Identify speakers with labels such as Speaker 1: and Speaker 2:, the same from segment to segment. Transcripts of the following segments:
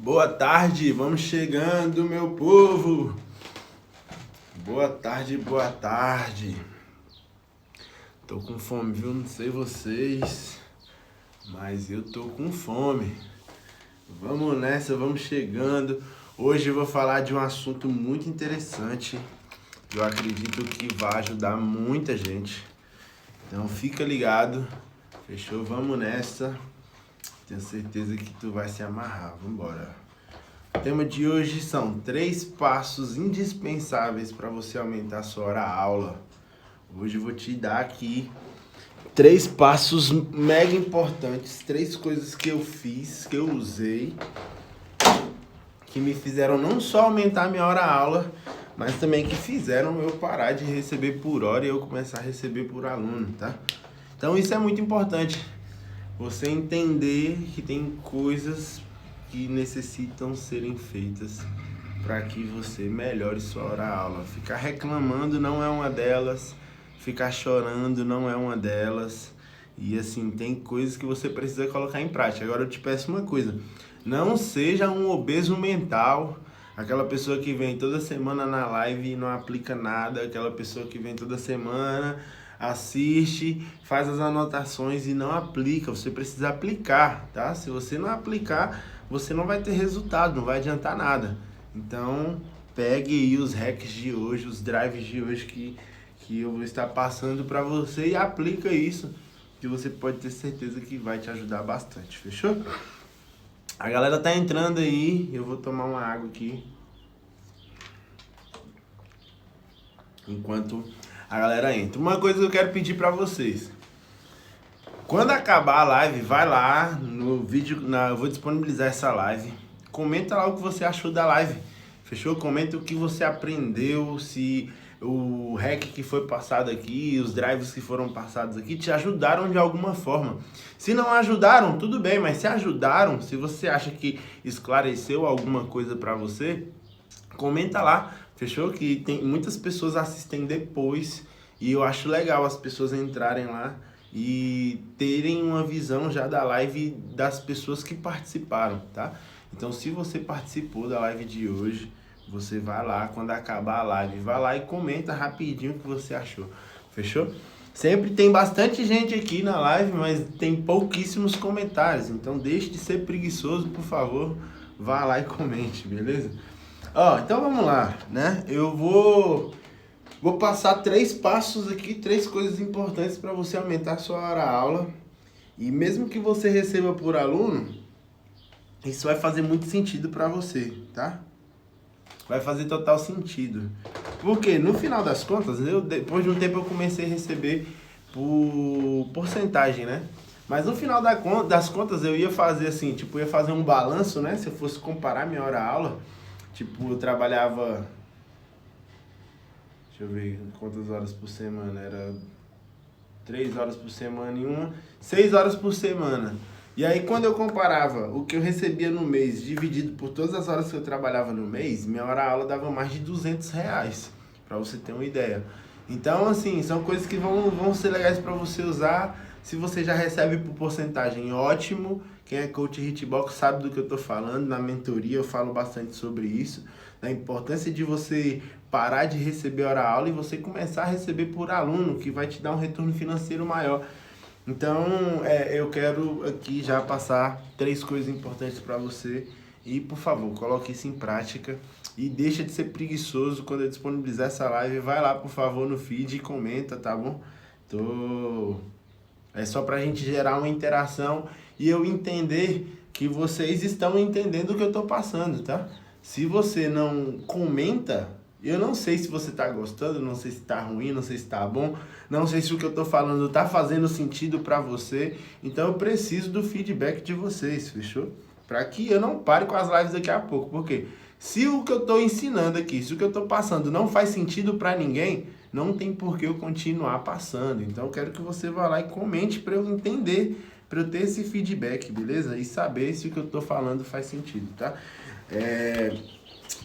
Speaker 1: Boa tarde, vamos chegando, meu povo. Boa tarde, boa tarde. Tô com fome, viu? Não sei vocês, mas eu tô com fome. Vamos nessa, vamos chegando. Hoje eu vou falar de um assunto muito interessante. Eu acredito que vai ajudar muita gente. Então fica ligado. Fechou? Vamos nessa. Tenho certeza que tu vai se amarrar. Vambora. O tema de hoje são 3 passos indispensáveis para você aumentar a sua hora-aula. Hoje eu vou te dar aqui 3 passos mega importantes, 3 coisas que eu fiz, que eu usei, que me fizeram não só aumentar a minha hora-aula, mas também que fizeram eu parar de receber por hora e eu começar a receber por aluno, tá? Então isso é muito importante. Você entender que tem coisas que necessitam serem feitas para que você melhore sua hora-aula. Ficar reclamando não é uma delas, ficar chorando não é uma delas. E assim, tem coisas que você precisa colocar em prática. Agora eu te peço uma coisa, não seja um obeso mental, aquela pessoa que vem toda semana na live e não aplica nada, aquela pessoa que vem toda semana, assiste, faz as anotações e não aplica. Você precisa aplicar, tá? Se você não aplicar, você não vai ter resultado, não vai adiantar nada. Então, pegue aí os hacks de hoje, os drives de hoje que eu vou estar passando para você e aplica isso, que você pode ter certeza que vai te ajudar bastante, fechou? A galera tá entrando aí, eu vou tomar uma água aqui enquanto a galera entra. Uma coisa que eu quero pedir pra vocês: quando acabar a live, vai lá no vídeo, eu vou disponibilizar essa live. Comenta lá o que você achou da live, fechou? Comenta o que você aprendeu, se o hack que foi passado aqui, os drives que foram passados aqui te ajudaram de alguma forma. Se não ajudaram, tudo bem, mas se ajudaram, se você acha que esclareceu alguma coisa pra você, comenta lá, fechou? Que tem muitas pessoas assistem depois e eu acho legal as pessoas entrarem lá e terem uma visão já da live das pessoas que participaram, tá? Então, se você participou da live de hoje, você vai lá, quando acabar a live, vai lá e comenta rapidinho o que você achou, fechou? Sempre tem bastante gente aqui na live, mas tem pouquíssimos comentários, então deixe de ser preguiçoso, por favor, vá lá e comente, beleza? Ó, então vamos lá, né? Eu vou passar 3 passos aqui, 3 coisas importantes para você aumentar a sua hora-aula. E mesmo que você receba por aluno, isso vai fazer muito sentido para você, tá? Vai fazer total sentido. Porque no final das contas, depois de um tempo eu comecei a receber por porcentagem, né? Mas no final das contas eu ia fazer assim, tipo, eu ia fazer um balanço, né? Se eu fosse comparar minha hora-aula, tipo, eu trabalhava, deixa eu ver quantas horas por semana, era 3 horas por semana e 6 horas por semana. E aí quando eu comparava o que eu recebia no mês dividido por todas as horas que eu trabalhava no mês, minha hora-aula dava mais de R$ 200, pra você ter uma ideia. Então assim, são coisas que vão ser legais pra você usar. Se você já recebe por porcentagem, ótimo. Quem é coach Hitbox sabe do que eu tô falando. Na mentoria eu falo bastante sobre isso, da importância de você parar de receber hora-aula e você começar a receber por aluno, que vai te dar um retorno financeiro maior. Então, eu quero aqui já passar 3 coisas importantes para você e, por favor, coloque isso em prática e deixa de ser preguiçoso. Quando eu disponibilizar essa live, vai lá, por favor, no feed e comenta, tá bom? É só pra gente gerar uma interação e eu entender que vocês estão entendendo o que eu tô passando, tá? Se você não comenta, eu não sei se você tá gostando, não sei se tá ruim, não sei se tá bom, não sei se o que eu tô falando tá fazendo sentido pra você. Então eu preciso do feedback de vocês, fechou? Pra que eu não pare com as lives daqui a pouco. Porque se o que eu tô ensinando aqui, se o que eu tô passando não faz sentido pra ninguém, não tem por que eu continuar passando. Então eu quero que você vá lá e comente pra eu entender, pra eu ter esse feedback, beleza? E saber se o que eu tô falando faz sentido, tá?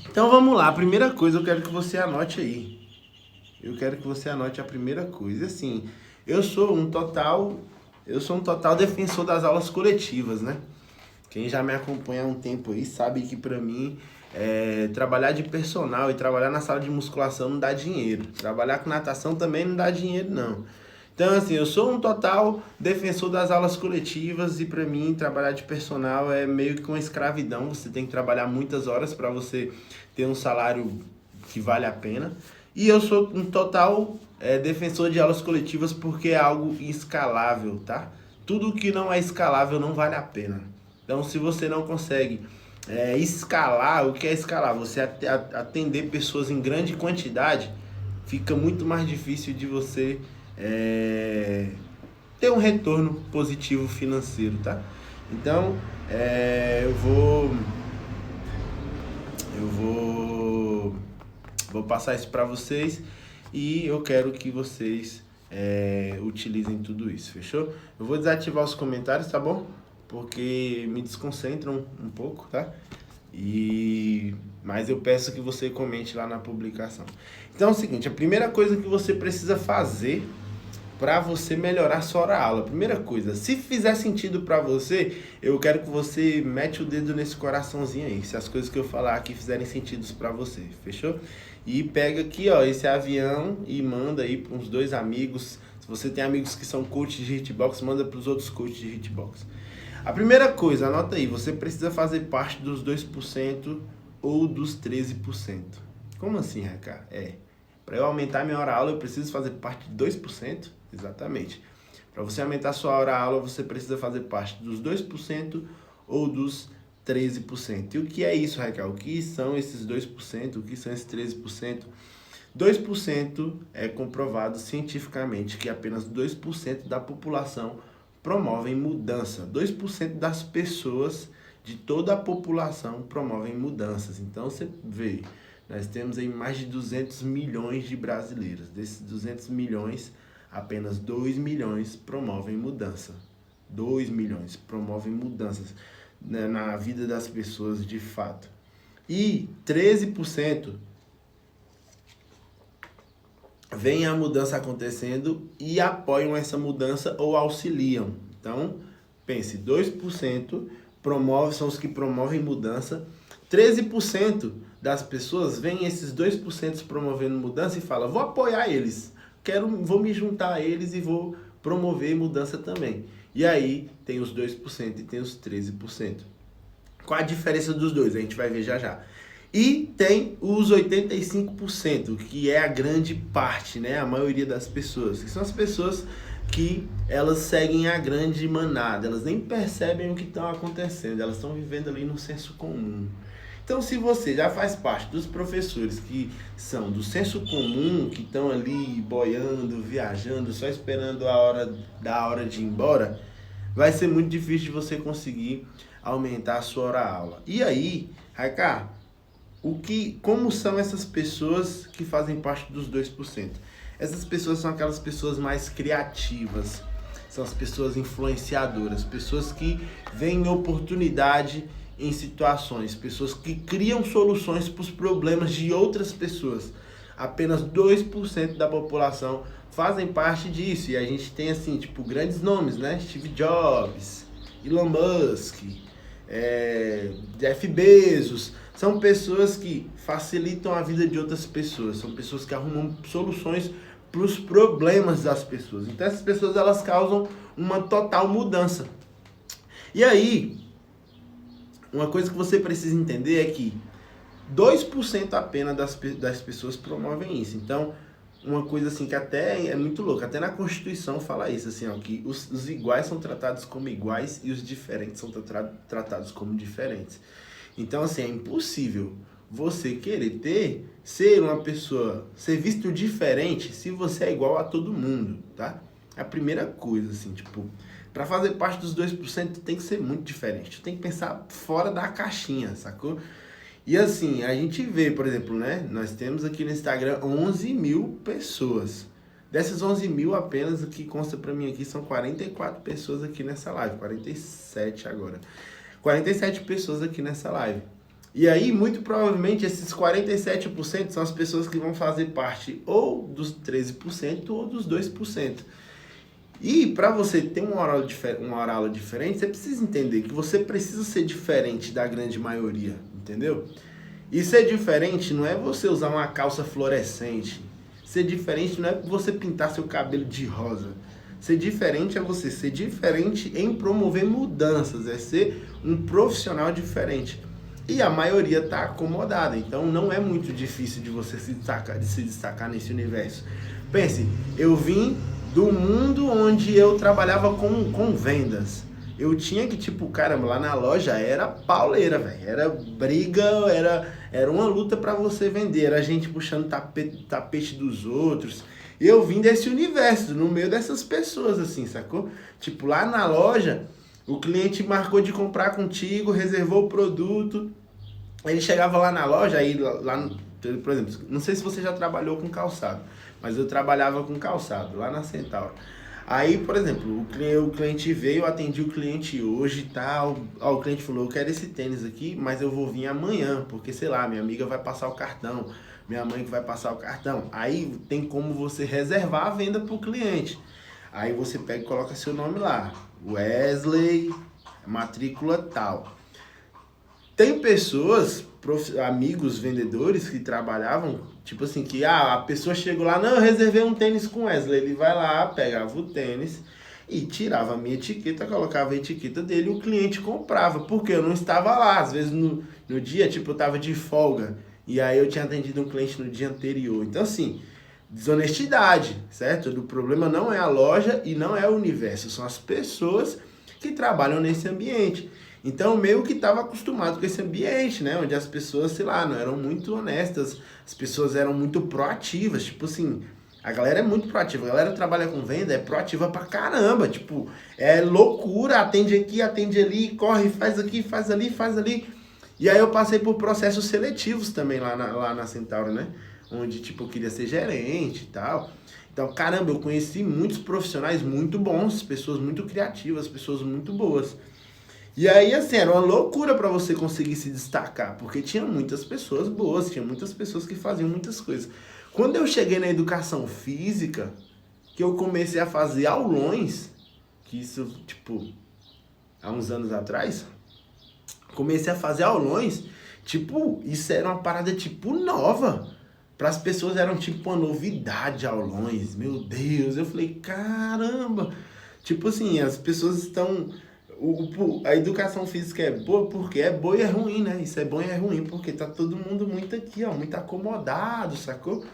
Speaker 1: Então vamos lá, a primeira coisa eu quero que você anote aí. Eu quero que você anote a primeira coisa. Assim, eu sou um total defensor das aulas coletivas, né? Quem já me acompanha há um tempo aí sabe que pra mim trabalhar de personal e trabalhar na sala de musculação não dá dinheiro. Trabalhar com natação também não dá dinheiro, não. Então, assim, eu sou um total defensor das aulas coletivas e pra mim trabalhar de personal é meio que uma escravidão. Você tem que trabalhar muitas horas para você ter um salário que vale a pena. E eu sou um total defensor de aulas coletivas porque é algo escalável, tá? Tudo que não é escalável não vale a pena. Então, se você não consegue escalar, o que é escalar? Você atender pessoas em grande quantidade, fica muito mais difícil de você ter um retorno positivo financeiro, tá? Então, vou passar isso para vocês e eu quero que vocês utilizem tudo isso, fechou? Eu vou desativar os comentários, tá bom? Porque me desconcentram um pouco, tá? Mas eu peço que você comente lá na publicação. Então é o seguinte, a primeira coisa que você precisa fazer para você melhorar sua hora-aula. Primeira coisa, se fizer sentido para você, eu quero que você mete o dedo nesse coraçãozinho aí, se as coisas que eu falar aqui fizerem sentido para você, fechou? E pega aqui, ó, esse avião e manda aí para uns 2 amigos. Se você tem amigos que são coaches de hitbox, manda para os outros coaches de hitbox. A primeira coisa, anota aí, você precisa fazer parte dos 2% ou dos 13%. Como assim, Ricardo? Para eu aumentar minha hora-aula, eu preciso fazer parte de 2%? Exatamente. Para você aumentar sua hora-aula, você precisa fazer parte dos 2% ou dos 13%. E o que é isso, Raquel? O que são esses 2%? O que são esses 13%? 2% é comprovado cientificamente que apenas 2% da população promovem mudança. 2% das pessoas de toda a população promovem mudanças. Então você vê, nós temos aí mais de 200 milhões de brasileiros. Desses 200 milhões, apenas 2 milhões promovem mudança. 2 milhões promovem mudanças na vida das pessoas de fato. E 13% veem a mudança acontecendo e apoiam essa mudança ou auxiliam. Então, pense, 2% são os que promovem mudança, 13% das pessoas veem esses 2% promovendo mudança e falam, vou apoiar eles, vou me juntar a eles e vou promover mudança também. E aí tem os 2% e tem os 13%. Qual a diferença dos dois? A gente vai ver já já. E tem os 85%, que é a grande parte, né? A maioria das pessoas. Que são as pessoas que elas seguem a grande manada. Elas nem percebem o que está acontecendo. Elas estão vivendo ali no senso comum. Então, se você já faz parte dos professores que são do senso comum, que estão ali boiando, viajando, só esperando a hora de ir embora, vai ser muito difícil de você conseguir aumentar a sua hora-aula. E aí, Raika, como são essas pessoas que fazem parte dos 2%? Essas pessoas são aquelas pessoas mais criativas, são as pessoas influenciadoras, pessoas que veem oportunidade em situações, pessoas que criam soluções para os problemas de outras pessoas. Apenas 2% da população fazem parte disso. E a gente tem, assim, tipo, grandes nomes, né? Steve Jobs, Elon Musk, Jeff Bezos. São pessoas que facilitam a vida de outras pessoas. São pessoas que arrumam soluções para os problemas das pessoas. Então essas pessoas, elas causam uma total mudança. E aí, uma coisa que você precisa entender é que 2% apenas das pessoas promovem isso. Então, uma coisa assim que até é muito louca, até na Constituição fala isso, assim, ó, que os iguais são tratados como iguais e os diferentes são tratados como diferentes. Então, assim, é impossível você querer ser uma pessoa, ser visto diferente se você é igual a todo mundo, tá? A primeira coisa, assim, tipo, para fazer parte dos 2% tem que ser muito diferente, tem que pensar fora da caixinha, sacou? E assim, a gente vê, por exemplo, né? Nós temos aqui no Instagram 11 mil pessoas. Dessas 11 mil, apenas o que consta pra mim aqui são 44 pessoas aqui nessa live. 47 agora. 47 pessoas aqui nessa live. E aí, muito provavelmente, esses 47% são as pessoas que vão fazer parte ou dos 13% ou dos 2%. E para você ter uma aula diferente, você precisa entender que você precisa ser diferente da grande maioria, entendeu? E ser diferente não é você usar uma calça fluorescente. Ser diferente não é você pintar seu cabelo de rosa. Ser diferente é você ser diferente em promover mudanças, é ser um profissional diferente. E a maioria está acomodada, então não é muito difícil de você se destacar nesse universo. Pense, eu vim do mundo onde eu trabalhava com vendas. Eu tinha que, tipo, caramba, lá na loja era pauleira, velho. Era briga, era uma luta pra você vender. Era gente puxando tapete dos outros. Eu vim desse universo, no meio dessas pessoas, assim, sacou? Tipo, lá na loja, o cliente marcou de comprar contigo, reservou o produto. Ele chegava lá na loja, aí lá, por exemplo, não sei se você já trabalhou com calçado, mas eu trabalhava com calçado, lá na Centauro. Aí, por exemplo, o cliente veio, eu atendi o cliente hoje e tal. Ó, o cliente falou, eu quero esse tênis aqui, mas eu vou vir amanhã, porque, sei lá, minha amiga vai passar o cartão, minha mãe que vai passar o cartão. Aí tem como você reservar a venda pro cliente. Aí você pega e coloca seu nome lá, Wesley, matrícula tal. Tem pessoas, amigos vendedores que trabalhavam, tipo assim, que a pessoa chegou lá, não, eu reservei um tênis com Wesley. Ele vai lá, pegava o tênis e tirava a minha etiqueta, colocava a etiqueta dele e o cliente comprava, porque eu não estava lá. Às vezes no dia, tipo, eu tava de folga e aí eu tinha atendido um cliente no dia anterior. Então, assim, desonestidade, certo? O problema não é a loja e não é o universo, são as pessoas que trabalham nesse ambiente. Então, meio que estava acostumado com esse ambiente, né? Onde as pessoas, sei lá, não eram muito honestas, as pessoas eram muito proativas. Tipo assim, a galera é muito proativa. A galera que trabalha com venda é proativa pra caramba. Tipo, é loucura, atende aqui, atende ali, corre, faz aqui, faz ali, faz ali. E aí eu passei por processos seletivos também lá na Centauro, né? Onde, tipo, eu queria ser gerente e tal. Então, caramba, eu conheci muitos profissionais muito bons, pessoas muito criativas, pessoas muito boas. E aí, assim, era uma loucura para você conseguir se destacar, porque tinha muitas pessoas boas, tinha muitas pessoas que faziam muitas coisas. Quando eu cheguei na educação física, que eu comecei a fazer aulões, que isso, tipo, há uns anos atrás, comecei a fazer aulões, tipo, isso era uma parada, tipo, nova. Para as pessoas eram, tipo, uma novidade, aulões, meu Deus. Eu falei, caramba, tipo assim, as pessoas estão... A educação física é boa porque é boa e é ruim, né? Isso é bom e é ruim porque tá todo mundo muito aqui, ó, muito acomodado, sacou?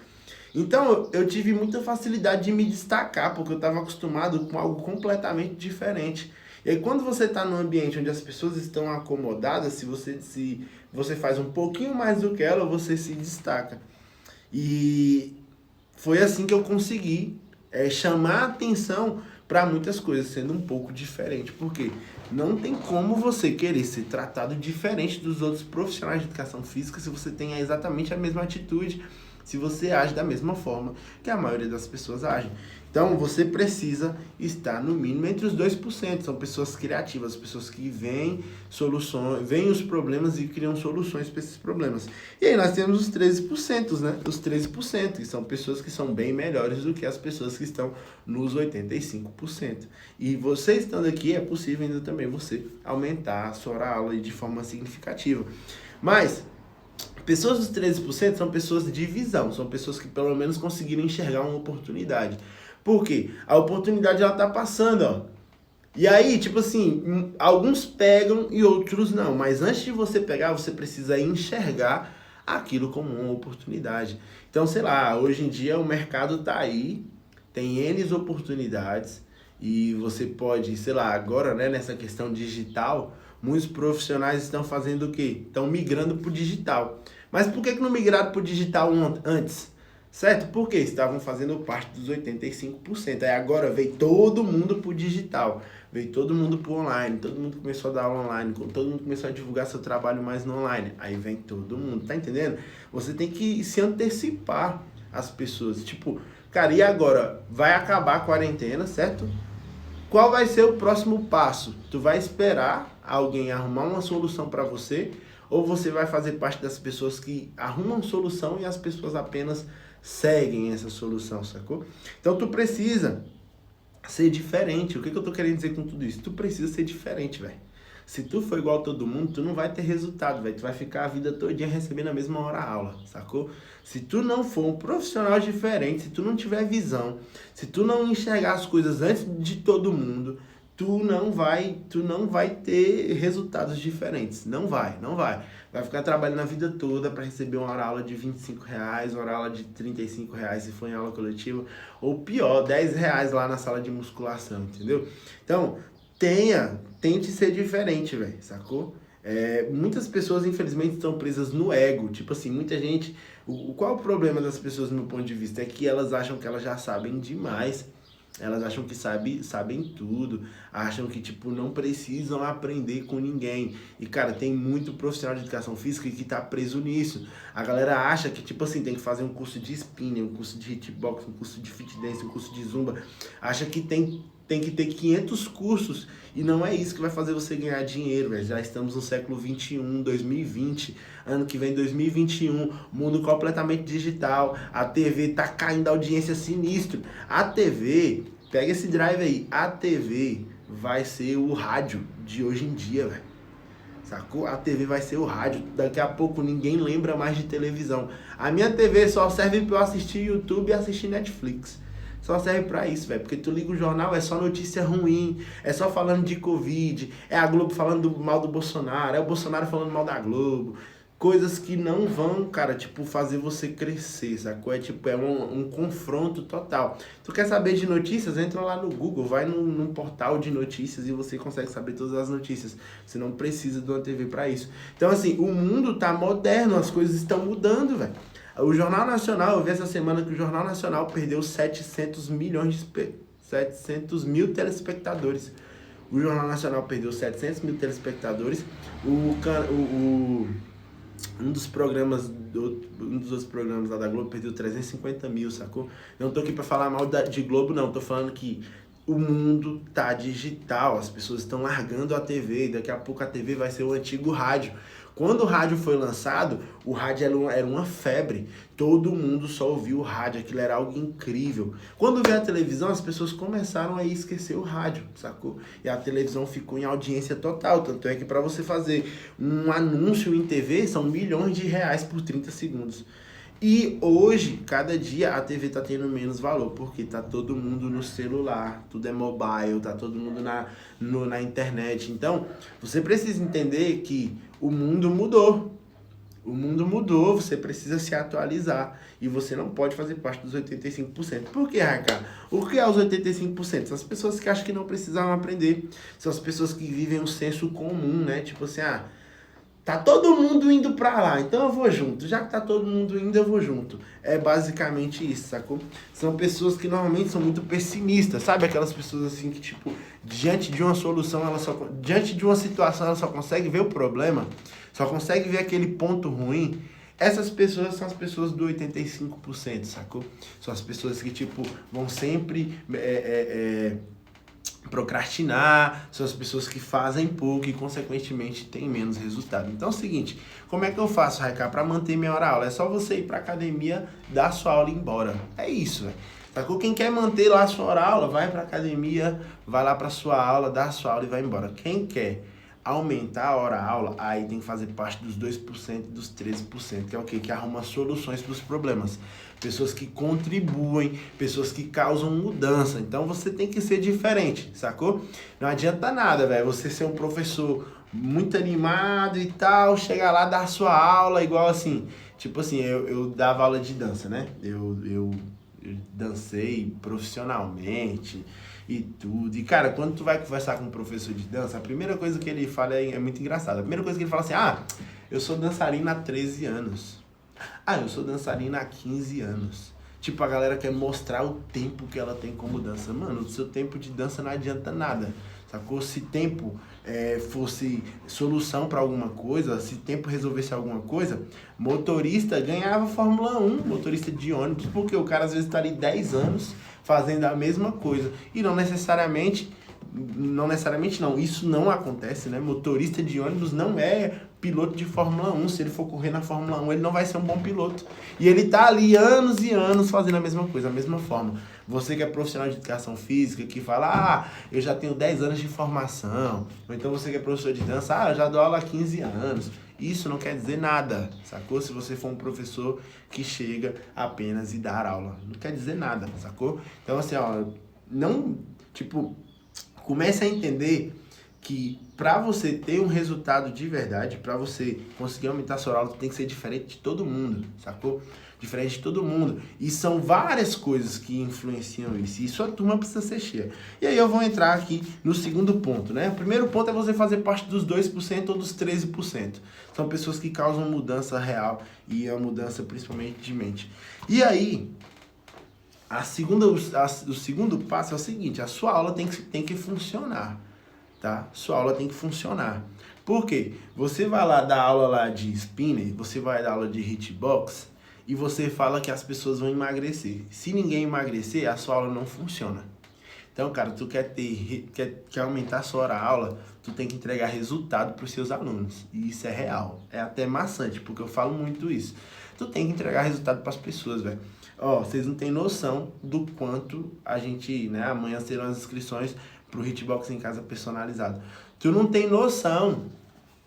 Speaker 1: Então eu tive muita facilidade de me destacar porque eu estava acostumado com algo completamente diferente. E aí quando você está num ambiente onde as pessoas estão acomodadas, se você faz um pouquinho mais do que ela, você se destaca. E foi assim que eu consegui chamar a atenção para muitas coisas, sendo um pouco diferente. Porque não tem como você querer ser tratado diferente dos outros profissionais de educação física se você tem exatamente a mesma atitude, se você age da mesma forma que a maioria das pessoas agem. Então você precisa estar no mínimo entre os 2%. São pessoas criativas, pessoas que veem soluções, veem os problemas e criam soluções para esses problemas. E aí nós temos os 13%, né? Os 13%, que são pessoas que são bem melhores do que as pessoas que estão nos 85%. E você estando aqui, é possível ainda também você aumentar a sua aula de forma significativa. Mas pessoas dos 13% são pessoas de visão, são pessoas que pelo menos conseguiram enxergar uma oportunidade. Por quê? A oportunidade ela tá passando, ó. E aí, tipo assim, alguns pegam e outros não. Mas antes de você pegar, você precisa enxergar aquilo como uma oportunidade. Então, sei lá, hoje em dia o mercado tá aí, tem N oportunidades e você pode, sei lá, agora, né, nessa questão digital, muitos profissionais estão fazendo o quê? Estão migrando pro digital. Mas por que não migraram pro digital antes? Certo? Porque estavam fazendo parte dos 85%. Aí agora veio todo mundo pro digital. Veio todo mundo pro online. Todo mundo começou a dar aula online. Todo mundo começou a divulgar seu trabalho mais no online. Aí vem todo mundo. Tá entendendo? Você tem que se antecipar às pessoas. Tipo, cara, e agora? Vai acabar a quarentena, certo? Qual vai ser o próximo passo? Tu vai esperar alguém arrumar uma solução para você? Ou você vai fazer parte das pessoas que arrumam solução e as pessoas apenas seguem essa solução, sacou? Então tu precisa ser diferente. O que eu tô querendo dizer com tudo isso? Tu precisa ser diferente, velho. Se tu for igual a todo mundo, tu não vai ter resultado, velho. Tu vai ficar a vida todinha recebendo a mesma hora aula, sacou? Se tu não for um profissional diferente, se tu não tiver visão, se tu não enxergar as coisas antes de todo mundo, tu não vai ter resultados diferentes. Não vai. Vai ficar trabalhando a vida toda para receber uma hora aula de R$ 25, uma hora aula de R$ 35 se for em aula coletiva, ou pior, R$ 10 lá na sala de musculação, entendeu? Então, tente ser diferente, velho, sacou? Muitas pessoas, infelizmente, estão presas no ego. Tipo assim, muita gente... Qual é o problema das pessoas, do meu ponto de vista? É que elas acham que elas já sabem demais. Elas acham que sabem tudo. Acham que, tipo, não precisam aprender com ninguém. E, cara, tem muito profissional de educação física que tá preso nisso. A galera acha que, tipo assim, tem que fazer um curso de spinning, um curso de hitbox, um curso de fit dance, um curso de zumba. Acha que tem que ter 500 cursos e não é isso que vai fazer você ganhar dinheiro, velho. Já estamos no século 21, 2020, ano que vem 2021, mundo completamente digital, a TV tá caindo a audiência sinistro. A TV, pega esse drive aí, a TV vai ser o rádio de hoje em dia, velho. Sacou? A TV vai ser o rádio. Daqui a pouco ninguém lembra mais de televisão. A minha TV só serve pra eu assistir YouTube e assistir Netflix. Só serve pra isso, velho. Porque tu liga o jornal, é só notícia ruim, é só falando de Covid, é a Globo falando mal do Bolsonaro, é o Bolsonaro falando mal da Globo. Coisas que não vão, cara, tipo, fazer você crescer, sacou? É um confronto total. Tu quer saber de notícias? Entra lá no Google, vai num portal de notícias e você consegue saber todas as notícias. Você não precisa de uma TV pra isso. Então, assim, o mundo tá moderno, as coisas estão mudando, velho. O Jornal Nacional, eu vi essa semana que o Jornal Nacional perdeu 700 mil telespectadores. O Jornal Nacional perdeu 700 mil telespectadores. Um dos outros programas lá da Globo perdeu 350 mil, sacou? Eu não tô aqui pra falar mal de Globo, não. Tô falando que o mundo tá digital, as pessoas estão largando a TV, daqui a pouco a TV vai ser o antigo rádio. Quando o rádio foi lançado, o rádio era uma febre. Todo mundo só ouvia o rádio, aquilo era algo incrível. Quando veio a televisão, as pessoas começaram a esquecer o rádio, sacou? E a televisão ficou em audiência total. Tanto é que para você fazer um anúncio em TV, são milhões de reais por 30 segundos. E hoje, cada dia, a TV tá tendo menos valor, porque tá todo mundo no celular, tudo é mobile, tá todo mundo na internet. Então, você precisa entender que o mundo mudou. O mundo mudou, você precisa se atualizar. E você não pode fazer parte dos 85%. Por que, Raika? O que é os 85%? São as pessoas que acham que não precisavam aprender. São as pessoas que vivem um senso comum, né? Tipo assim, tá todo mundo indo pra lá, então eu vou junto. Já que tá todo mundo indo, eu vou junto. É basicamente isso, sacou? São pessoas que normalmente são muito pessimistas, sabe? Aquelas pessoas assim que, tipo, diante de uma solução, diante de uma situação, ela só consegue ver o problema, só consegue ver aquele ponto ruim. Essas pessoas são as pessoas do 85%, sacou? São as pessoas que, tipo, vão sempre procrastinar, são as pessoas que fazem pouco e, consequentemente, têm menos resultado. Então é o seguinte, como é que eu faço, Raika, para manter minha hora aula? É só você ir pra academia, dar sua aula e ir embora. É isso, velho. Sacou? Quem quer manter lá a sua hora aula, vai pra academia, vai lá pra sua aula, dá a sua aula e vai embora. Quem quer aumentar a hora aula, aí tem que fazer parte dos 2% e dos 13%, que é o quê? Que arruma soluções para os problemas. Pessoas que contribuem, pessoas que causam mudança. Então você tem que ser diferente, sacou? Não adianta nada, velho, você ser um professor muito animado e tal, chegar lá, dar sua aula igual assim. Tipo assim, eu dava aula de dança, né? Eu dancei profissionalmente e tudo. E, cara, quando tu vai conversar com um professor de dança, a primeira coisa que ele fala é muito engraçada. A primeira coisa que ele fala assim, eu sou dançarina há 13 anos. Eu sou dançarina há 15 anos. Tipo, a galera quer mostrar o tempo que ela tem como dança. Mano, o seu tempo de dança não adianta nada, sacou? Se tempo fosse solução pra alguma coisa, se tempo resolvesse alguma coisa, motorista ganhava Fórmula 1, motorista de ônibus, porque o cara às vezes tá ali 10 anos fazendo a mesma coisa e não necessariamente não necessariamente não, isso não acontece, né? Motorista de ônibus não é piloto de Fórmula 1. Se ele for correr na Fórmula 1, ele não vai ser um bom piloto. E ele tá ali anos e anos fazendo a mesma coisa, a mesma forma. Você que é profissional de educação física, que fala, eu já tenho 10 anos de formação. Ou então você que é professor de dança, eu já dou aula há 15 anos. Isso não quer dizer nada, sacou? Se você for um professor que chega apenas e dar aula. Não quer dizer nada, sacou? Então assim, não, comece a entender que para você ter um resultado de verdade, para você conseguir aumentar a sua aula, tem que ser diferente de todo mundo, sacou? Diferente de todo mundo. E são várias coisas que influenciam isso. E sua turma precisa ser cheia. E aí eu vou entrar aqui no segundo ponto, né? O primeiro ponto é você fazer parte dos 2% ou dos 13%. São pessoas que causam mudança real e a mudança principalmente de mente. E aí, o segundo passo é o seguinte, a sua aula tem que funcionar, tá? Sua aula tem que funcionar. Por quê? Você vai lá dar aula lá de spinner, você vai dar aula de hitbox, e você fala que as pessoas vão emagrecer. Se ninguém emagrecer, a sua aula não funciona. Então, cara, tu quer aumentar a sua hora-aula, tu tem que entregar resultado para os seus alunos. E isso é real. É até maçante, porque eu falo muito isso. Tu tem que entregar resultado para as pessoas, velho. Vocês não têm noção do quanto a gente, né? Amanhã serão as inscrições pro Hitbox em Casa personalizado. Tu não tem noção.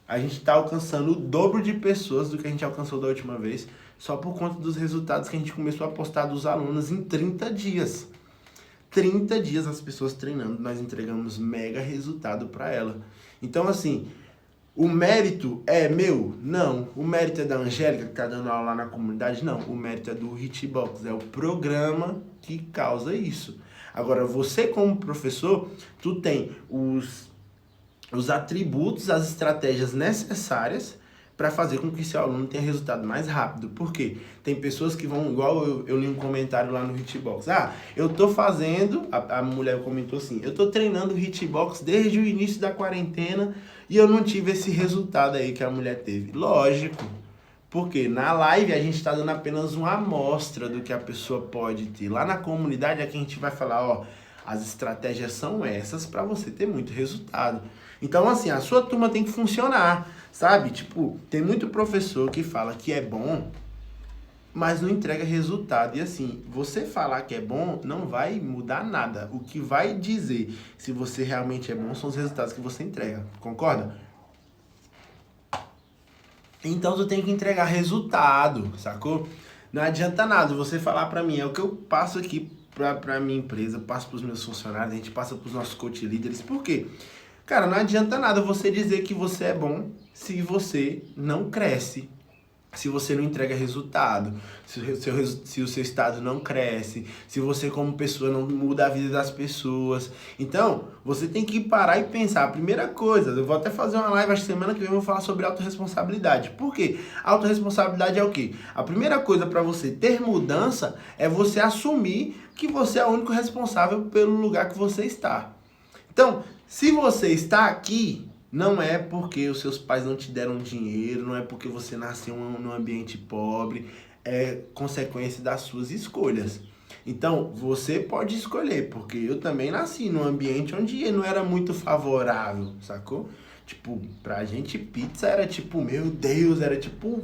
Speaker 1: A gente tá alcançando o dobro de pessoas do que a gente alcançou da última vez, só por conta dos resultados que a gente começou a postar dos alunos em 30 dias. 30 dias as pessoas treinando, nós entregamos mega resultado para ela. Então, assim, o mérito é meu? Não. O mérito é da Angélica, que tá dando aula lá na comunidade? Não. O mérito é do Hitbox, é o programa que causa isso. Agora, você como professor, tu tem os atributos, as estratégias necessárias para fazer com que seu aluno tenha resultado mais rápido. Por quê? Tem pessoas que vão, igual eu li um comentário lá no Hitbox. Eu tô fazendo, a mulher comentou assim, eu tô treinando Hitbox desde o início da quarentena e eu não tive esse resultado aí que a mulher teve. Lógico, porque na live a gente tá dando apenas uma amostra do que a pessoa pode ter. Lá na comunidade é que a gente vai falar, as estratégias são essas para você ter muito resultado. Então, assim, a sua turma tem que funcionar, sabe? Tem muito professor que fala que é bom, mas não entrega resultado. E assim, você falar que é bom não vai mudar nada. O que vai dizer se você realmente é bom são os resultados que você entrega. Concorda? Então, tu tem que entregar resultado, sacou? Não adianta nada você falar pra mim, é o que eu passo aqui pra minha empresa, passo pros meus funcionários, a gente passa pros nossos coach líderes. Por quê? Cara, não adianta nada você dizer que você é bom se você não cresce, se você não entrega resultado, se o seu estado não cresce, se você como pessoa não muda a vida das pessoas. Então, você tem que parar e pensar. A primeira coisa, eu vou até fazer uma live essa semana que vem, eu vou falar sobre autorresponsabilidade. Por quê? Autorresponsabilidade é o quê? A primeira coisa para você ter mudança é você assumir que você é o único responsável pelo lugar que você está. Então, se você está aqui, não é porque os seus pais não te deram dinheiro, não é porque você nasceu num ambiente pobre, é consequência das suas escolhas. Então, você pode escolher, porque eu também nasci num ambiente onde não era muito favorável, sacou? Pra gente pizza era meu Deus, era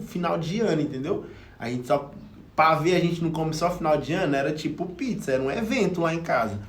Speaker 1: final de ano, entendeu? A gente só, pavê a gente não come só final de ano, era pizza, era um evento lá em casa.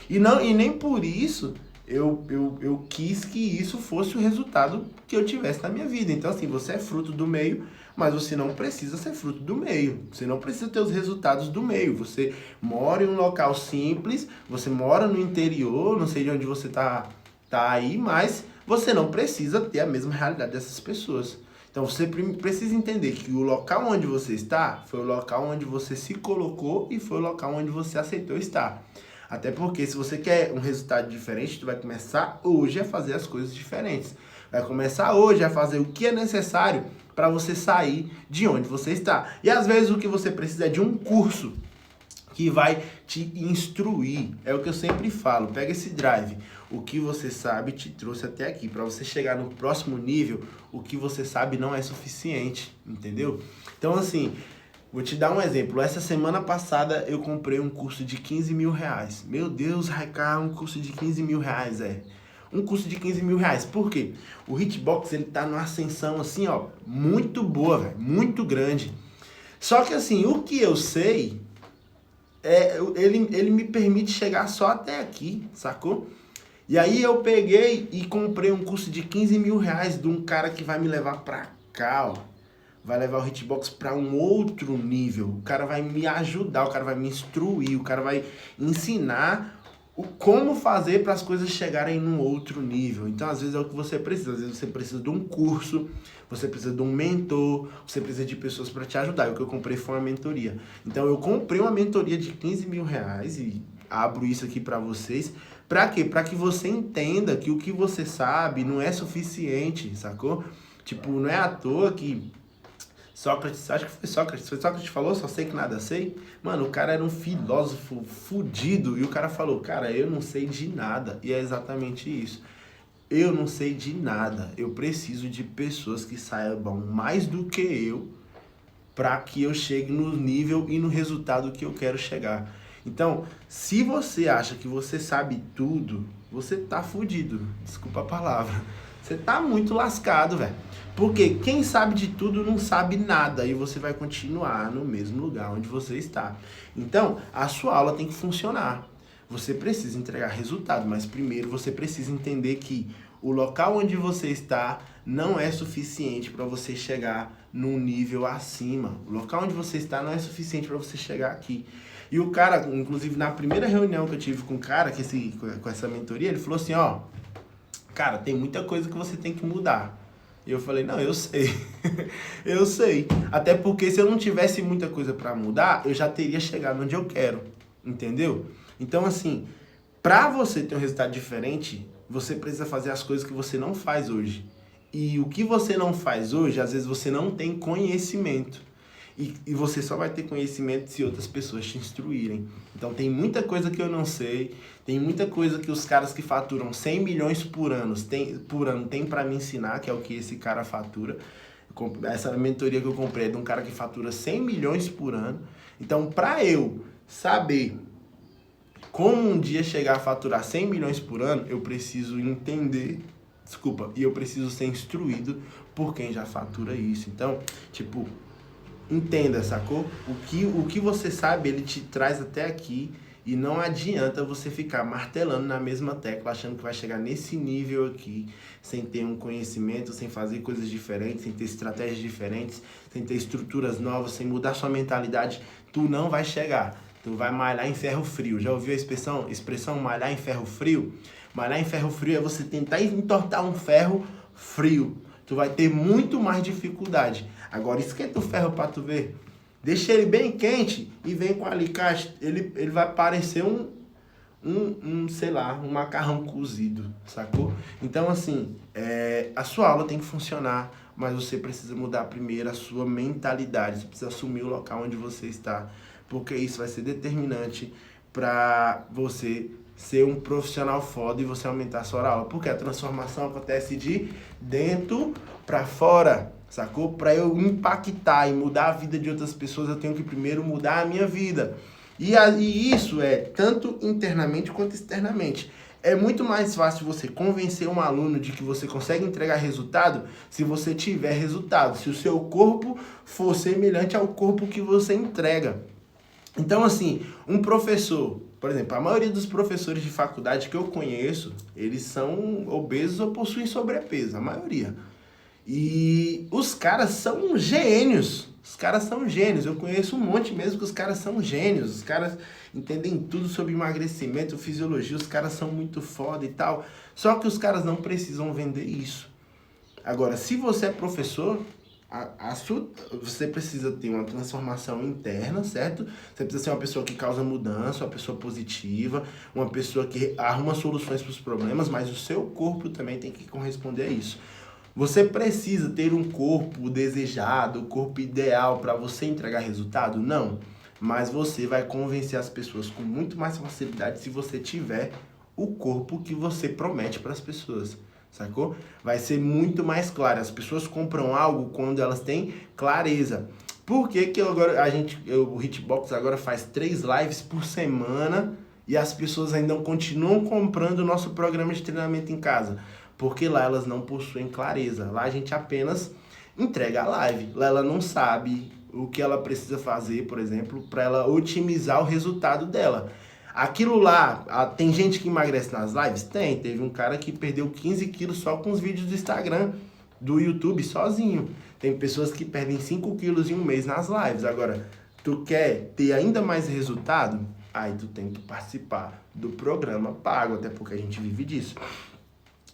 Speaker 1: E nem por isso eu quis que isso fosse o resultado que eu tivesse na minha vida. Então, assim, você é fruto do meio, mas você não precisa ser fruto do meio. Você não precisa ter os resultados do meio. Você mora em um local simples, você mora no interior, não sei de onde você tá aí, mas você não precisa ter a mesma realidade dessas pessoas. Então, você precisa entender que o local onde você está foi o local onde você se colocou e foi o local onde você aceitou estar. Até porque se você quer um resultado diferente, tu vai começar hoje a fazer as coisas diferentes. Vai começar hoje a fazer o que é necessário para você sair de onde você está. E às vezes o que você precisa é de um curso que vai te instruir. É o que eu sempre falo, pega esse drive. O que você sabe te trouxe até aqui. Para você chegar no próximo nível, o que você sabe não é suficiente, entendeu? Então assim, Vou te dar um exemplo. Essa semana passada eu comprei um curso de 15 mil reais. Meu Deus, Raikar, um curso de 15 mil reais, um curso de 15 mil reais. Por quê? O Hitbox, ele tá numa ascensão assim, ó, muito boa, velho, muito grande. Só que assim, o que eu sei, ele me permite chegar só até aqui, sacou? E aí eu peguei e comprei um curso de 15 mil reais de um cara que vai me levar pra cá, ó. Vai levar o Hitbox para um outro nível. O cara vai me ajudar, o cara vai me instruir, o cara vai ensinar como fazer para as coisas chegarem num outro nível. Então, às vezes é o que você precisa. Às vezes você precisa de um curso, você precisa de um mentor, você precisa de pessoas para te ajudar. E o que eu comprei foi uma mentoria. Então, eu comprei uma mentoria de 15 mil reais e abro isso aqui para vocês. Para quê? Para que você entenda que o que você sabe não é suficiente, sacou? Tipo, não é à toa que Sócrates, acho que foi Sócrates que falou, só sei que nada sei. Mano, o cara era um filósofo fudido e o cara falou, cara, eu não sei de nada. E é exatamente isso. Eu não sei de nada. Eu preciso de pessoas que saibam mais do que eu para que eu chegue no nível e no resultado que eu quero chegar. Então, se você acha que você sabe tudo, você tá fudido. Desculpa a palavra. Você tá muito lascado, velho. Porque quem sabe de tudo não sabe nada e você vai continuar no mesmo lugar onde você está. Então, a sua aula tem que funcionar. Você precisa entregar resultado, mas primeiro você precisa entender que o local onde você está não é suficiente para você chegar num nível acima. O local onde você está não é suficiente para você chegar aqui. E o cara, inclusive na primeira reunião que eu tive com o cara, com essa mentoria, ele falou assim, ó, cara, tem muita coisa que você tem que mudar. E eu falei, não, eu sei. Eu sei. Até porque se eu não tivesse muita coisa para mudar, eu já teria chegado onde eu quero. Entendeu? Então, assim, para você ter um resultado diferente, você precisa fazer as coisas que você não faz hoje. E o que você não faz hoje, às vezes você não tem conhecimento. E você só vai ter conhecimento se outras pessoas te instruírem. Então tem muita coisa que eu não sei, tem muita coisa que os caras que faturam 100 milhões por ano tem para me ensinar, que é o que esse cara fatura. Essa mentoria que eu comprei é de um cara que fatura 100 milhões por ano. Então, para eu saber como um dia chegar a faturar 100 milhões por ano, eu preciso entender, e eu preciso ser instruído por quem já fatura isso. Então, tipo, entenda, sacou? O que você sabe, ele te traz até aqui e não adianta você ficar martelando na mesma tecla, achando que vai chegar nesse nível aqui, sem ter um conhecimento, sem fazer coisas diferentes, sem ter estratégias diferentes, sem ter estruturas novas, sem mudar sua mentalidade, tu não vai chegar. Tu vai malhar em ferro frio. Já ouviu a expressão malhar em ferro frio? Malhar em ferro frio é você tentar entortar um ferro frio. Tu vai ter muito mais dificuldade. Agora esquenta o ferro para tu ver. Deixa ele bem quente e vem com alicate. Ele vai parecer sei lá, um macarrão cozido, sacou? Então, assim, a sua aula tem que funcionar, mas você precisa mudar primeiro a sua mentalidade. Você precisa assumir o local onde você está, porque isso vai ser determinante para você ser um profissional foda e você aumentar a sua aula. Porque a transformação acontece de dentro para fora, sacou? Para eu impactar e mudar a vida de outras pessoas, eu tenho que primeiro mudar a minha vida. E isso é tanto internamente quanto externamente. É muito mais fácil você convencer um aluno de que você consegue entregar resultado se você tiver resultado, se o seu corpo for semelhante ao corpo que você entrega. Então, assim, um professor, por exemplo, a maioria dos professores de faculdade que eu conheço, eles são obesos ou possuem sobrepeso, a maioria. E os caras são gênios. Os caras são gênios. Eu conheço um monte mesmo que os caras são gênios. Os caras entendem tudo sobre emagrecimento, fisiologia. Os caras são muito foda e tal. Só que os caras não precisam vender isso. Agora, se você é professor, você precisa ter uma transformação interna, certo? Você precisa ser uma pessoa que causa mudança, uma pessoa positiva, uma pessoa que arruma soluções para os problemas, mas o seu corpo também tem que corresponder a isso. Você precisa ter um corpo desejado, o corpo ideal para você entregar resultado? Não. Mas você vai convencer as pessoas com muito mais facilidade se você tiver o corpo que você promete para as pessoas. Sacou? Vai ser muito mais claro. As pessoas compram algo quando elas têm clareza. Por que que o Hitbox agora faz 3 lives por semana e as pessoas ainda continuam comprando o nosso programa de treinamento em casa? Porque lá elas não possuem clareza. Lá a gente apenas entrega a live. Lá ela não sabe o que ela precisa fazer, por exemplo, para ela otimizar o resultado dela. Aquilo lá, tem gente que emagrece nas lives? Tem. Teve um cara que perdeu 15 quilos só com os vídeos do Instagram, do YouTube, sozinho. Tem pessoas que perdem 5 quilos em um mês nas lives. Agora, tu quer ter ainda mais resultado? Aí tu tem que participar do programa pago, até porque a gente vive disso.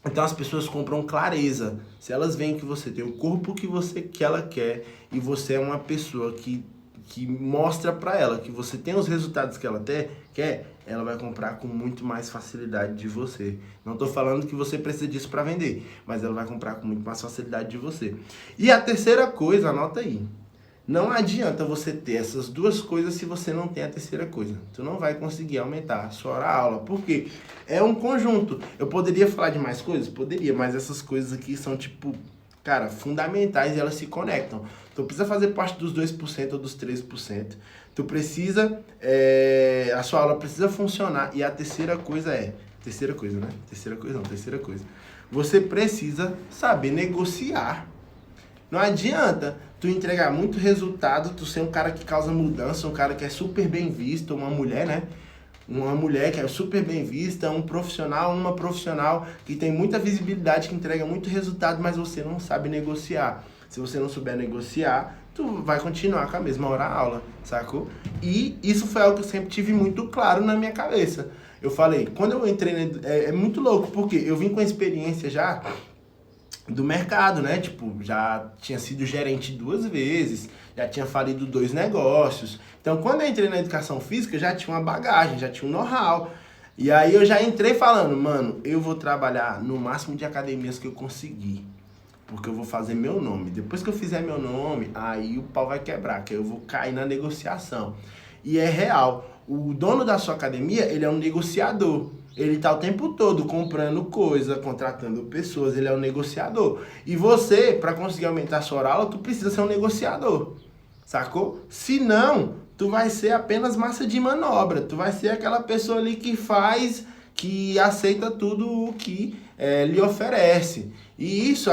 Speaker 1: Então as pessoas compram clareza. Se elas veem que você tem o corpo que ela quer e você é uma pessoa que mostra pra ela que você tem os resultados que ela quer, ela vai comprar com muito mais facilidade de você. Não tô falando que você precisa disso pra vender, mas ela vai comprar com muito mais facilidade de você. E a terceira coisa, anota aí. Não adianta você ter essas duas coisas se você não tem a terceira coisa. Tu não vai conseguir aumentar a sua hora-aula. Por quê? É um conjunto. Eu poderia falar de mais coisas? Poderia, mas essas coisas aqui são tipo, cara, fundamentais e elas se conectam. Tu precisa fazer parte dos 2% ou dos 3%. Tu precisa, a sua aula precisa funcionar. E a terceira coisa terceira coisa. Você precisa saber negociar. Não adianta tu entregar muito resultado, tu ser um cara que causa mudança, um cara que é super bem visto, uma mulher, né? Uma mulher que é super bem vista, uma profissional que tem muita visibilidade, que entrega muito resultado, mas você não sabe negociar. Se você não souber negociar, tu vai continuar com a mesma hora-aula, sacou? E isso foi algo que eu sempre tive muito claro na minha cabeça. Eu falei, quando eu entrei, é muito louco, porque eu vim com a experiência já do mercado, né? Tipo, já tinha sido gerente 2 vezes, já tinha falido 2 negócios. Então, quando eu entrei na educação física, já tinha uma bagagem, já tinha um know-how. E aí eu já entrei falando, mano, eu vou trabalhar no máximo de academias que eu conseguir, porque eu vou fazer meu nome. Depois que eu fizer meu nome, aí o pau vai quebrar, que eu vou cair na negociação. E é real. O dono da sua academia, ele é um negociador. Ele tá o tempo todo comprando coisa, contratando pessoas, ele é um negociador. E você, para conseguir aumentar a sua hora-aula, tu precisa ser um negociador, sacou? Se não, tu vai ser apenas massa de manobra, tu vai ser aquela pessoa ali que aceita tudo o que lhe oferece. E isso,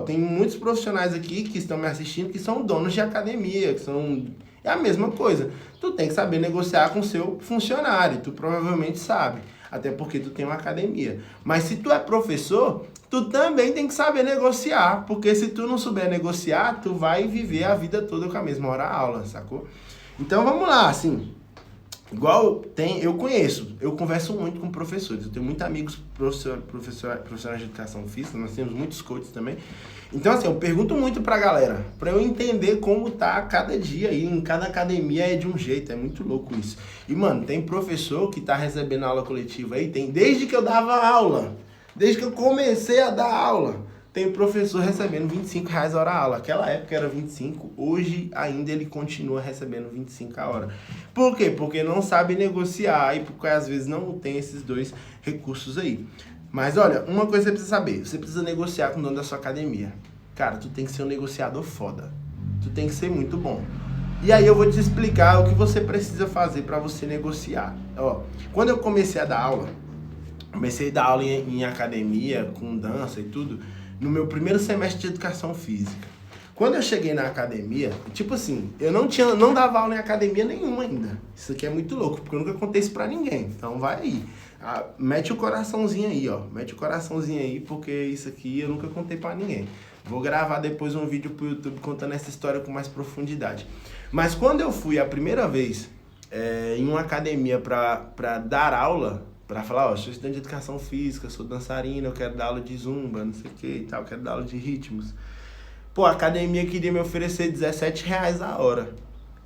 Speaker 1: tem muitos profissionais aqui que estão me assistindo que são donos de academia, é a mesma coisa. Tu tem que saber negociar com o seu funcionário, tu provavelmente sabe. Até porque tu tem uma academia. Mas se tu é professor, tu também tem que saber negociar. Porque se tu não souber negociar, tu vai viver a vida toda com a mesma hora-aula, sacou? Então vamos lá, assim. Eu converso muito com professores. Eu tenho muitos amigos profissionais de educação física, nós temos muitos coaches também. Então, assim, eu pergunto muito pra galera, pra eu entender como tá cada dia aí, em cada academia é de um jeito, é muito louco isso. E, mano, tem professor que tá recebendo aula coletiva aí, desde que eu dava aula, desde que eu comecei a dar aula, tem professor recebendo R$25 a hora-aula. Aquela época era 25, hoje ainda ele continua recebendo 25 a hora. Por quê? Porque não sabe negociar e porque às vezes não tem esses 2 recursos aí. Mas olha, uma coisa você precisa saber, você precisa negociar com o dono da sua academia. Cara, tu tem que ser um negociador foda. Tu tem que ser muito bom. E aí eu vou te explicar o que você precisa fazer para você negociar. Ó, quando eu comecei a dar aula, em academia, com dança e tudo, no meu primeiro semestre de educação física. Quando eu cheguei na academia, tipo assim, eu não dava aula em academia nenhuma ainda. Isso aqui é muito louco, porque eu nunca contei isso pra ninguém. Então vai aí. Mete o coraçãozinho aí, ó. Mete o coraçãozinho aí, porque isso aqui eu nunca contei pra ninguém. Vou gravar depois um vídeo pro YouTube contando essa história com mais profundidade. Mas quando eu fui a primeira vez em uma academia pra dar aula, pra falar, ó, sou estudante de educação física, sou dançarina, eu quero dar aula de zumba, não sei o que e tal, quero dar aula de ritmos. Pô, a academia queria me oferecer R$17 a hora.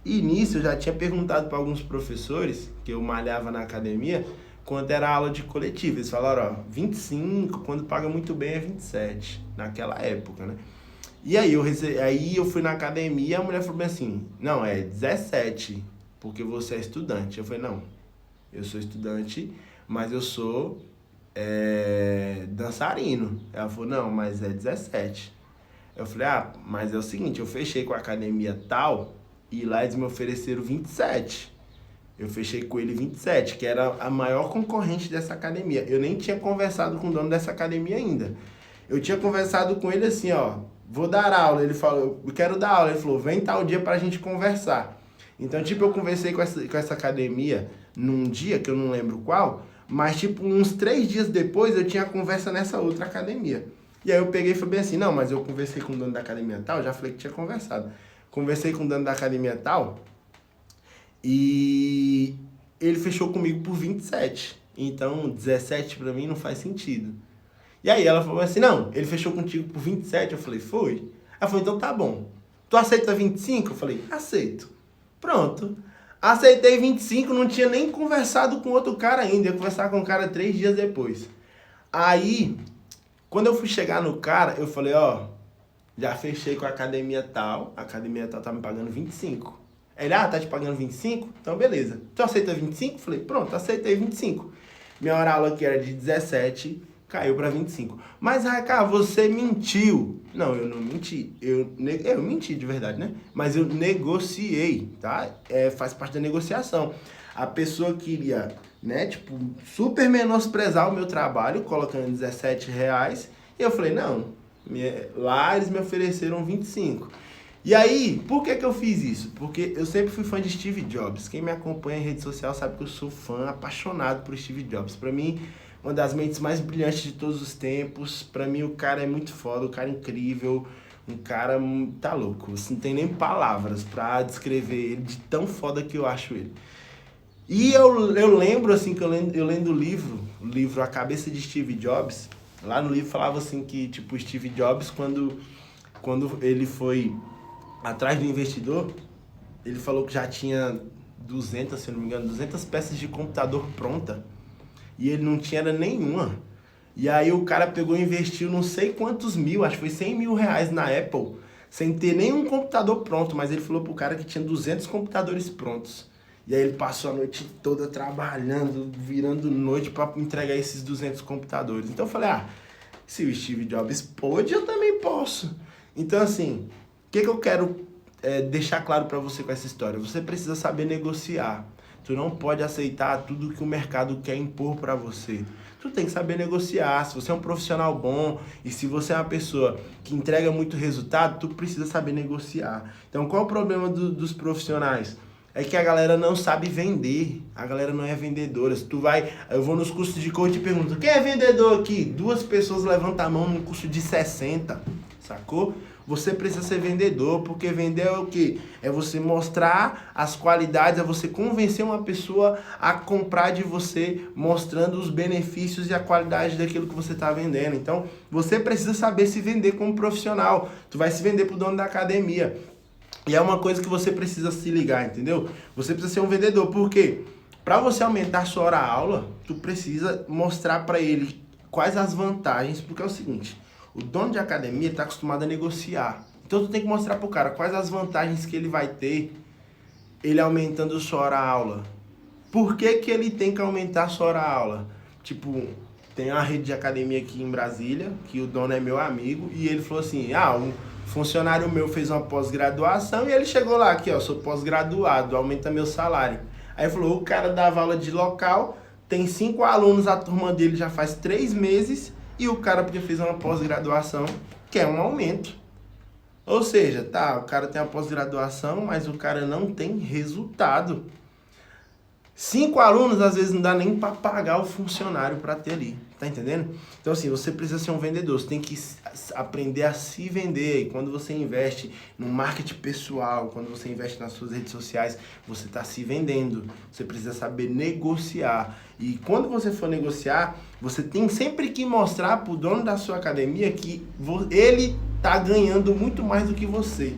Speaker 1: E nisso eu já tinha perguntado para alguns professores, que eu malhava na academia, quanto era a aula de coletivo. Eles falaram, ó, 25, quando paga muito bem é 27, naquela época, né? E aí eu fui na academia e a mulher falou bem assim, não, é 17, porque você é estudante. Eu falei, não, eu sou estudante, mas eu sou dançarino. Ela falou, não, mas é 17. Eu falei, mas é o seguinte, eu fechei com a academia tal, E lá eles me ofereceram 27. Eu fechei com ele 27, que era a maior concorrente dessa academia. Eu nem tinha conversado com o dono dessa academia ainda. Eu tinha conversado com ele assim, ó, vou dar aula. Ele falou, eu quero dar aula. Ele falou, vem tal dia pra gente conversar. Então, tipo, eu conversei com essa academia num dia, que eu não lembro qual, mas, tipo, uns 3 dias depois eu tinha conversa nessa outra academia. E aí eu peguei e falei bem assim, não, mas eu conversei com o dono da academia tal, já falei que tinha conversado. Conversei com o dono da academia tal e ele fechou comigo por 27. Então, 17 pra mim não faz sentido. E aí ela falou assim, não, ele fechou contigo por 27. Eu falei, foi? Ela falou, então tá bom. Tu aceita 25? Eu falei, aceito. Pronto. Aceitei 25, não tinha nem conversado com outro cara ainda. Eu ia conversar com o cara 3 dias depois. Aí, quando eu fui chegar no cara, eu falei, ó, já fechei com a academia tal tá me pagando 25. Ele, tá te pagando 25? Então beleza. Tu aceita 25? Falei, pronto, aceitei 25. Minha hora-aula que era de 17, caiu pra 25. Mas, Raká, você mentiu. Não, eu não menti. Eu menti de verdade, né? Mas eu negociei, tá? Faz parte da negociação. A pessoa queria, né, tipo, super menosprezar o meu trabalho, colocando 17 reais. E eu falei, não, lá eles me ofereceram 25. E aí, por que eu fiz isso? Porque eu sempre fui fã de Steve Jobs. Quem me acompanha em rede social sabe que eu sou fã, apaixonado por Steve Jobs. Pra mim, uma das mentes mais brilhantes de todos os tempos. Pra mim, o cara é muito foda, um cara incrível, um cara tá louco. Não tem nem palavras pra descrever ele, de tão foda que eu acho ele. E eu lembro, assim, que eu lendo o livro A Cabeça de Steve Jobs, lá no livro falava assim que, tipo, Steve Jobs, quando ele foi atrás do investidor, ele falou que já tinha 200, se eu não me engano, 200 peças de computador pronta. E ele não tinha nenhuma. E aí o cara pegou e investiu não sei quantos mil, acho que foi 100 mil reais na Apple, sem ter nenhum computador pronto. Mas ele falou pro cara que tinha 200 computadores prontos. E aí ele passou a noite toda trabalhando, virando noite para entregar esses 200 computadores. Então eu falei, se o Steve Jobs pôde, eu também posso. Então assim, o que eu quero deixar claro para você com essa história? Você precisa saber negociar. Tu não pode aceitar tudo que o mercado quer impor para você. Tu tem que saber negociar. Se você é um profissional bom e se você é uma pessoa que entrega muito resultado, tu precisa saber negociar. Então qual é o problema dos profissionais? É que a galera não sabe vender. A galera não é vendedora. Se eu vou nos cursos de coach e pergunto, quem é vendedor aqui? 2 pessoas levantam a mão num curso de 60, sacou? Você precisa ser vendedor, porque vender é o quê? É você mostrar as qualidades, é você convencer uma pessoa a comprar de você, mostrando os benefícios e a qualidade daquilo que você está vendendo. Então, você precisa saber se vender como profissional. Tu vai se vender pro dono da academia. E é uma coisa que você precisa se ligar, entendeu? Você precisa ser um vendedor, por quê? Para você aumentar sua hora-aula, tu precisa mostrar para ele quais as vantagens, porque é o seguinte, o dono de academia está acostumado a negociar. Então tu tem que mostrar pro cara quais as vantagens que ele vai ter, ele aumentando sua hora-aula. Por que ele tem que aumentar sua hora-aula? Tipo, tem uma rede de academia aqui em Brasília, que o dono é meu amigo, e ele falou assim, um funcionário meu fez uma pós-graduação e ele chegou lá, aqui ó, sou pós-graduado, aumenta meu salário. Aí falou, o cara dava aula de local, tem 5 alunos, a turma dele já faz 3 meses, e o cara podia fazer uma pós-graduação, que é um aumento. Ou seja, o cara tem uma pós-graduação, mas o cara não tem resultado. 5 alunos, às vezes, não dá nem para pagar o funcionário para ter ali. Tá entendendo? Então, assim, você precisa ser um vendedor. Você tem que aprender a se vender. E quando você investe no marketing pessoal, quando você investe nas suas redes sociais, você está se vendendo. Você precisa saber negociar. E quando você for negociar, você tem sempre que mostrar para o dono da sua academia que ele está ganhando muito mais do que você.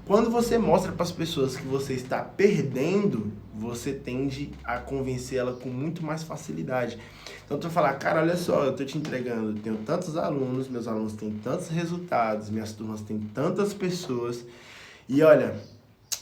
Speaker 1: Quando você mostra para as pessoas que você está perdendo, você tende a convencer ela com muito mais facilidade. Então tu vai falar, cara, olha só, eu tô te entregando, eu tenho tantos alunos, meus alunos têm tantos resultados, minhas turmas têm tantas pessoas, e olha,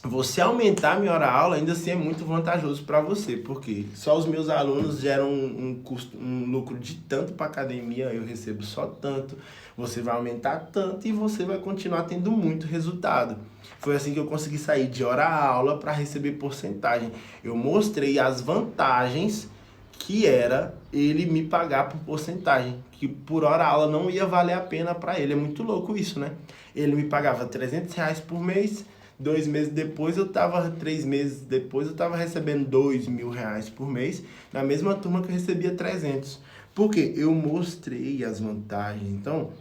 Speaker 1: você aumentar a minha hora-aula ainda assim é muito vantajoso para você, porque só os meus alunos geram um lucro de tanto para academia, eu recebo só tanto, você vai aumentar tanto e você vai continuar tendo muito resultado. Foi assim que eu consegui sair de hora-aula para receber porcentagem. Eu mostrei as vantagens que era ele me pagar por porcentagem, que por hora-aula não ia valer a pena para ele. É muito louco isso, né? Ele me pagava R$ 300 por mês. 2 meses depois 3 meses depois eu tava recebendo R$ 2.000 por mês, na mesma turma que eu recebia 300. Por quê? Eu mostrei as vantagens. Então,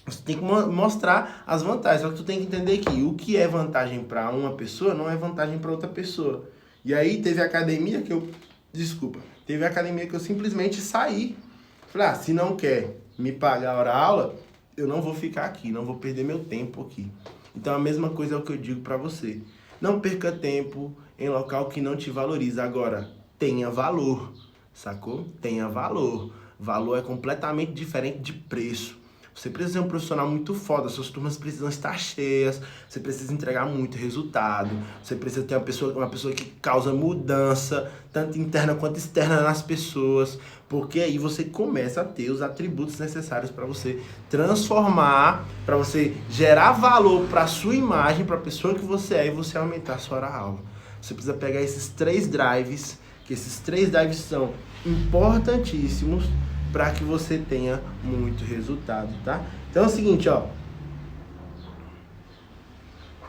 Speaker 1: você tem que mostrar as vantagens. Só que tu tem que entender que o que é vantagem para uma pessoa não é vantagem para outra pessoa. E aí teve academia que eu... Desculpa. Teve academia que eu simplesmente saí. Falei, se não quer me pagar a hora-aula, eu não vou ficar aqui, não vou perder meu tempo aqui. Então a mesma coisa é o que eu digo para você. Não perca tempo em local que não te valoriza. Agora, tenha valor, sacou? Tenha valor. Valor é completamente diferente de preço. Você precisa ser um profissional muito foda, suas turmas precisam estar cheias, você precisa entregar muito resultado, você precisa ter uma pessoa que causa mudança, tanto interna quanto externa nas pessoas, porque aí você começa a ter os atributos necessários para você transformar, para você gerar valor para a sua imagem, para a pessoa que você é e você aumentar a sua hora-aula. Você precisa pegar esses 3 drives, que esses 3 drives são importantíssimos para que você tenha muito resultado, tá? Então é o seguinte, ó.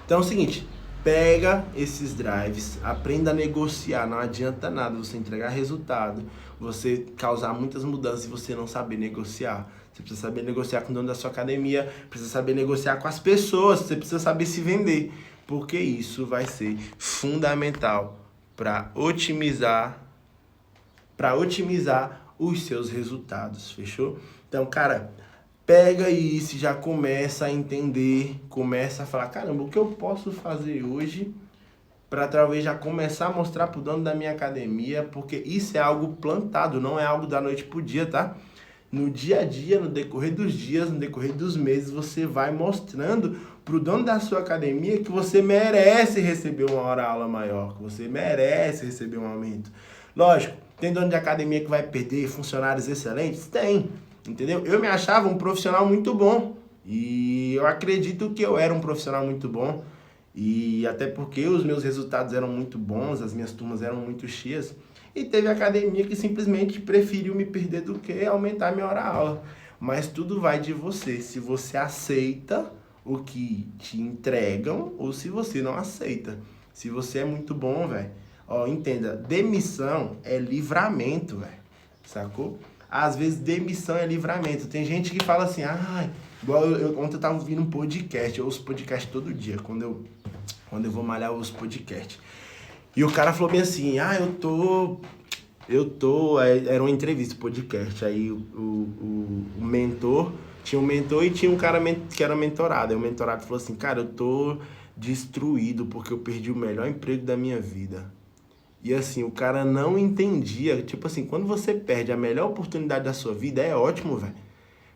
Speaker 1: Então é o seguinte, pega esses drives, aprenda a negociar, não adianta nada você entregar resultado, você causar muitas mudanças e você não saber negociar. Você precisa saber negociar com o dono da sua academia, precisa saber negociar com as pessoas, você precisa saber se vender, porque isso vai ser fundamental para otimizar os seus resultados, fechou? Então, cara, pega isso, já começa a entender, começa a falar, caramba, o que eu posso fazer hoje para talvez já começar a mostrar pro dono da minha academia, porque isso é algo plantado, não é algo da noite pro dia, tá? No dia a dia, no decorrer dos dias, no decorrer dos meses, você vai mostrando pro dono da sua academia que você merece receber uma hora-aula maior, que você merece receber um aumento. Lógico, tem dono de academia que vai perder funcionários excelentes? Tem, entendeu? Eu me achava um profissional muito bom e eu acredito que eu era um profissional muito bom e até porque os meus resultados eram muito bons, as minhas turmas eram muito cheias e teve academia que simplesmente preferiu me perder do que aumentar minha hora-aula. Mas tudo vai de você, se você aceita o que te entregam ou se você não aceita. Se você é muito bom, velho, ó, entenda, demissão é livramento, velho, sacou? Às vezes demissão é livramento. Tem gente que fala assim, igual ontem eu tava ouvindo um podcast, eu ouço podcast todo dia, quando eu vou malhar eu ouço podcast. E o cara falou bem assim, era uma entrevista, podcast, aí o mentor, tinha um mentor e tinha um cara que era mentorado, aí o mentorado falou assim, cara, eu tô destruído porque eu perdi o melhor emprego da minha vida. E assim, o cara não entendia, tipo assim, quando você perde a melhor oportunidade da sua vida, é ótimo, velho.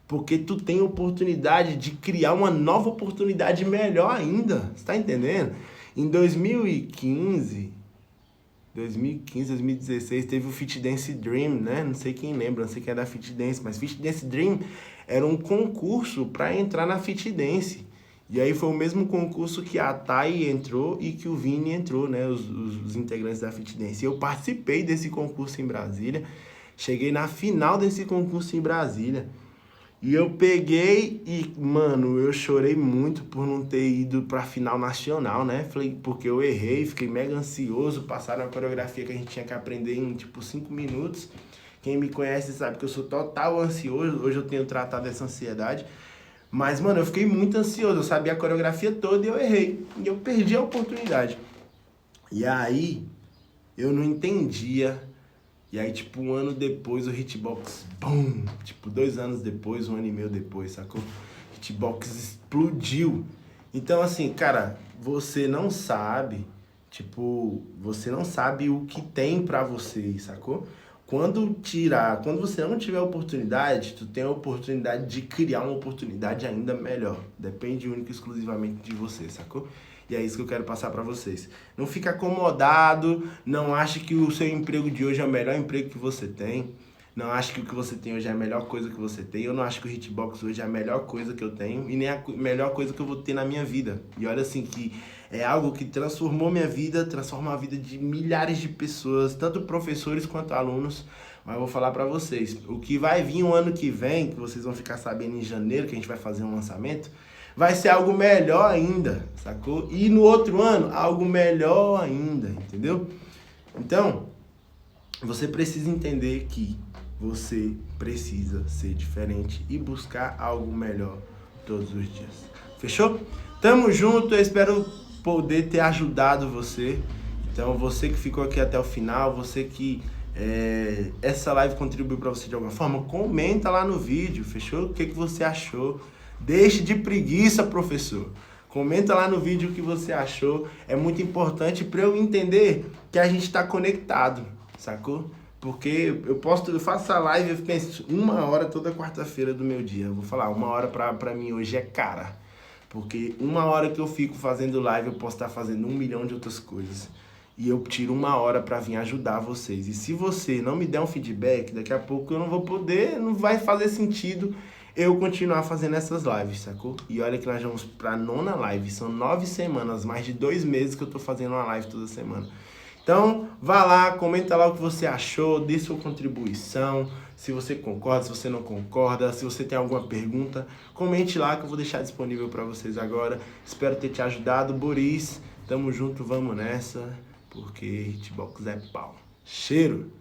Speaker 1: Porque tu tem a oportunidade de criar uma nova oportunidade melhor ainda, você tá entendendo? Em 2015, 2016, teve o Fit Dance Dream, né? Não sei quem lembra, não sei quem é da Fit Dance, mas Fit Dance Dream era um concurso para entrar na Fit Dance. E aí foi o mesmo concurso que a Thay entrou e que o Vini entrou, né? Os integrantes da Fit Dance. Eu participei desse concurso em Brasília, cheguei na final desse concurso em Brasília. E eu peguei e, mano, eu chorei muito por não ter ido pra final nacional, né? Falei, porque eu errei, fiquei mega ansioso, passaram a coreografia que a gente tinha que aprender em, 5 minutos. Quem me conhece sabe que eu sou total ansioso, hoje eu tenho tratado essa ansiedade. Mas, mano, eu fiquei muito ansioso, eu sabia a coreografia toda e eu errei. E eu perdi a oportunidade. E aí, eu não entendia. E aí, tipo, um ano depois, o Hitbox, BUM! Tipo, 2 anos depois, 1 ano e meio depois, sacou? Hitbox explodiu. Então, assim, cara, você não sabe, tipo, você não sabe o que tem pra você, sacou? Quando você não tiver oportunidade, tu tem a oportunidade de criar uma oportunidade ainda melhor. Depende única e exclusivamente de você, sacou? E é isso que eu quero passar pra vocês. Não fica acomodado, não ache que o seu emprego de hoje é o melhor emprego que você tem. Não acho que o que você tem hoje é a melhor coisa que você tem. Eu não acho que o Hitbox hoje é a melhor coisa que eu tenho e nem a melhor coisa que eu vou ter na minha vida. E olha assim que é algo que transformou minha vida, transforma a vida de milhares de pessoas, tanto professores quanto alunos. Mas eu vou falar pra vocês, o que vai vir o ano que vem, que vocês vão ficar sabendo em janeiro, que a gente vai fazer um lançamento, vai ser algo melhor ainda, sacou? E no outro ano, algo melhor ainda, entendeu? Então, você precisa entender que você precisa ser diferente e buscar algo melhor todos os dias. Fechou? Tamo junto, eu espero poder ter ajudado você. Então, você que ficou aqui até o final, você que essa live contribuiu para você de alguma forma, comenta lá no vídeo, fechou? O que você achou? Deixe de preguiça, professor. Comenta lá no vídeo o que você achou. É muito importante para eu entender que a gente está conectado, sacou? Porque eu faço a live, eu penso 1 hora toda quarta-feira do meu dia. Eu vou falar, 1 hora pra mim hoje é cara. Porque 1 hora que eu fico fazendo live, eu posso estar fazendo 1 milhão de outras coisas. E eu tiro 1 hora pra vir ajudar vocês. E se você não me der um feedback, daqui a pouco eu não vou poder, não vai fazer sentido eu continuar fazendo essas lives, sacou? E olha que nós vamos pra 9ª live. São 9 semanas, mais de 2 meses que eu tô fazendo uma live toda semana. Então, vá lá, comenta lá o que você achou, dê sua contribuição, se você concorda, se você não concorda, se você tem alguma pergunta, comente lá que eu vou deixar disponível para vocês agora. Espero ter te ajudado, Boris, tamo junto, vamos nessa, porque Hitbox é pau. Cheiro!